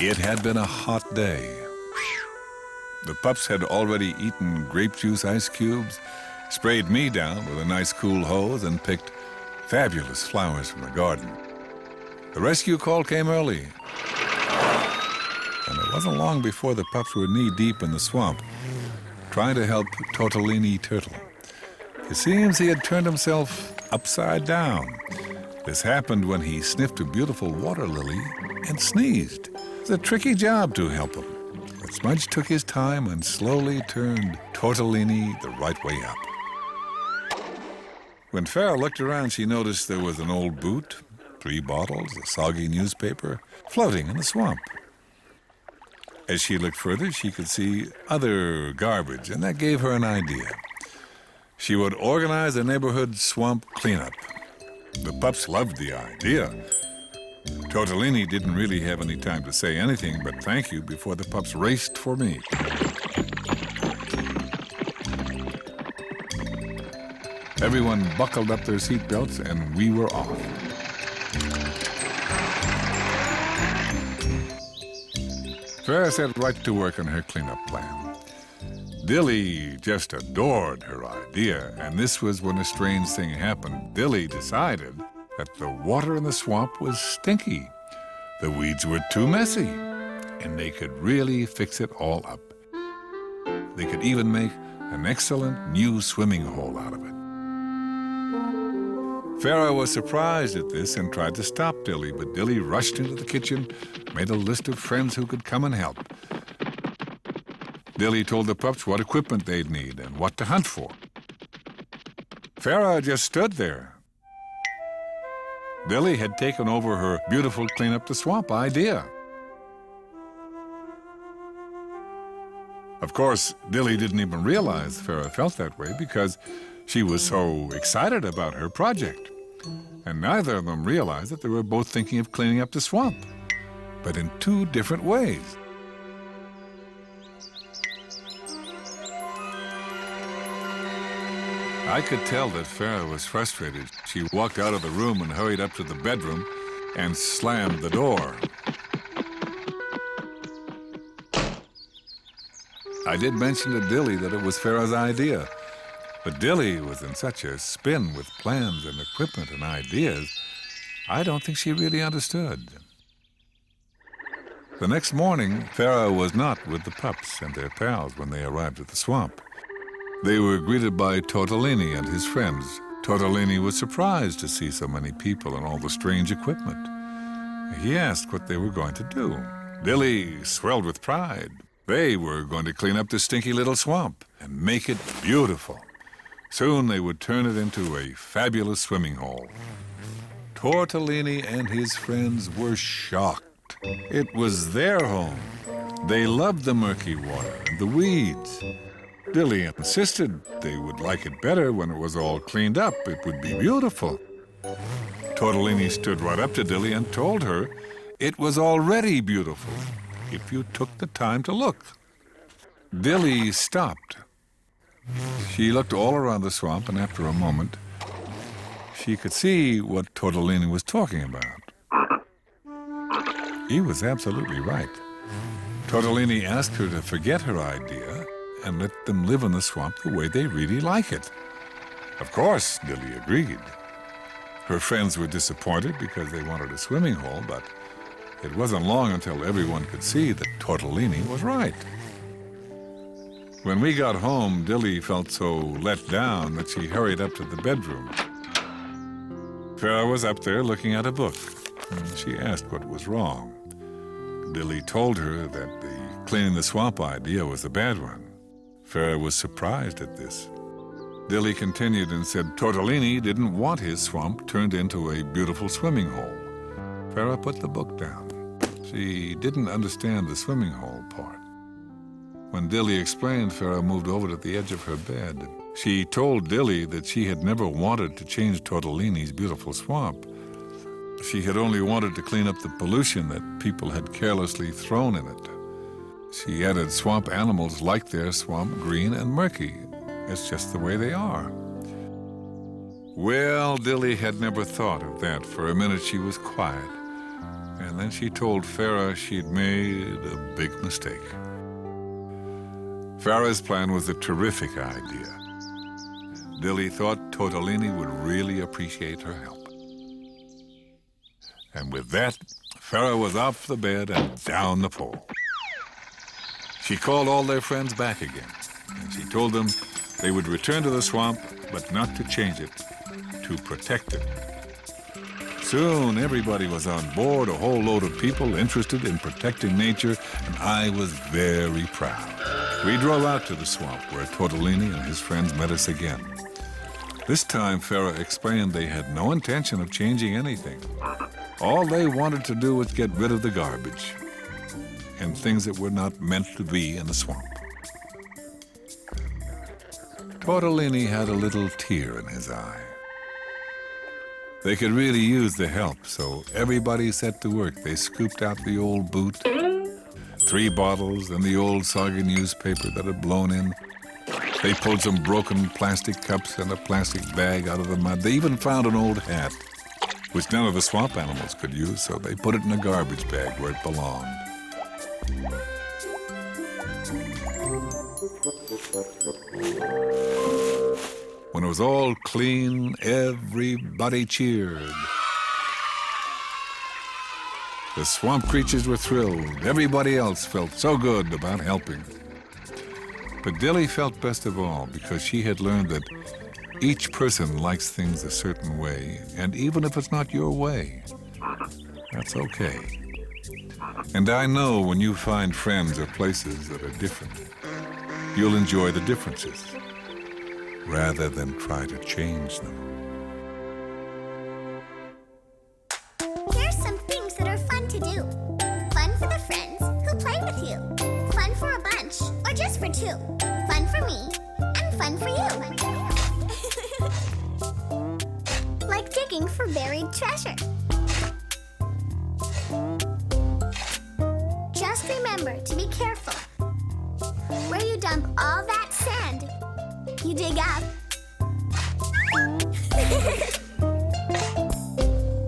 It had been a hot day. The pups had already eaten grape juice ice cubes, sprayed me down with a nice cool hose, and picked fabulous flowers from the garden. The rescue call came early, and it wasn't long before the pups were knee-deep in the swamp, trying to help Tortolini Turtle. It seems he had turned himself upside down. This happened when he sniffed a beautiful water lily and sneezed. It was a tricky job to help him, but Smudge took his time and slowly turned Tortolini the right way up. When Farah looked around, she noticed there was an old boot, 3 bottles, a soggy newspaper, floating in the swamp. As she looked further, she could see other garbage, and that gave her an idea. She would organize a neighborhood swamp cleanup. The pups loved the idea. Tortolini didn't really have any time to say anything but thank you before the pups raced for me. Everyone buckled up their seatbelts, and we were off. Farah set right to work on her cleanup plan. Dilly just adored her idea, and this was when a strange thing happened. Dilly decided that the water in the swamp was stinky. The weeds were too messy, and they could really fix it all up. They could even make an excellent new swimming hole out of it. Farah was surprised at this and tried to stop Dilly, but Dilly rushed into the kitchen, made a list of friends who could come and help. Dilly told the pups what equipment they'd need and what to hunt for. Farah just stood there. Dilly had taken over her beautiful clean up the swamp idea. Of course, Dilly didn't even realize Farah felt that way because she was so excited about her project. And neither of them realized that they were both thinking of cleaning up the swamp, but in 2 different ways. I could tell that Farah was frustrated. She walked out of the room and hurried up to the bedroom and slammed the door. I did mention to Dilly that it was Farah's idea, but Dilly was in such a spin with plans and equipment and ideas, I don't think she really understood. The next morning, Farah was not with the pups and their pals when they arrived at the swamp. They were greeted by Tortolini and his friends. Tortolini was surprised to see so many people and all the strange equipment. He asked what they were going to do. Dilly swelled with pride. They were going to clean up the stinky little swamp and make it beautiful. Soon they would turn it into a fabulous swimming hole. Tortolini and his friends were shocked. It was their home. They loved the murky water and the weeds. Dilly insisted they would like it better when it was all cleaned up. It would be beautiful. Tortolini stood right up to Dilly and told her it was already beautiful if you took the time to look. Dilly stopped. She looked all around the swamp, and after a moment, she could see what Tortolini was talking about. He was absolutely right. Tortolini asked her to forget her idea and let them live in the swamp the way they really like it. Of course, Dilly agreed. Her friends were disappointed because they wanted a swimming hole, but it wasn't long until everyone could see that Tortolini was right. When we got home, Dilly felt so let down that she hurried up to the bedroom. Farah was up there looking at a book. She asked what was wrong. Dilly told her that the cleaning the swamp idea was a bad one. Farah was surprised at this. Dilly continued and said Tortolini didn't want his swamp turned into a beautiful swimming hole. Farah put the book down. She didn't understand the swimming hole part. When Dilly explained, Farah moved over to the edge of her bed. She told Dilly that she had never wanted to change Tortolini's beautiful swamp. She had only wanted to clean up the pollution that people had carelessly thrown in it. She added swamp animals like their swamp green and murky. It's just the way they are. Well, Dilly had never thought of that. For a minute she was quiet. And then she told Farah she'd made a big mistake. Farah's plan was a terrific idea. Dilly thought Tortolini would really appreciate her help. And with that, Farah was off the bed and down the pole. She called all their friends back again, and she told them they would return to the swamp, but not to change it, to protect it. Soon everybody was on board, a whole load of people interested in protecting nature, and I was very proud. We drove out to the swamp where Tortolini and his friends met us again. This time, Farah explained they had no intention of changing anything. All they wanted to do was get rid of the garbage and things that were not meant to be in the swamp. Tortolini had a little tear in his eye. They could really use the help, so everybody set to work. They scooped out the old boot, 3 bottles, and the old soggy newspaper that had blown in. They pulled some broken plastic cups and a plastic bag out of the mud. They even found an old hat, which none of the swamp animals could use, so they put it in a garbage bag where it belonged. When it was all clean, everybody cheered. The swamp creatures were thrilled. Everybody else felt so good about helping. But Dilly felt best of all because she had learned that each person likes things a certain way, and even if it's not your way, that's okay. And I know when you find friends or places that are different, you'll enjoy the differences rather than try to change them. Here's some things that are fun to do. Fun for the friends who play with you. Fun for a bunch, or just for 2. Fun for me, and fun for you. Like digging for buried treasure. Just remember to be careful. Where you dump all that sand, you dig up.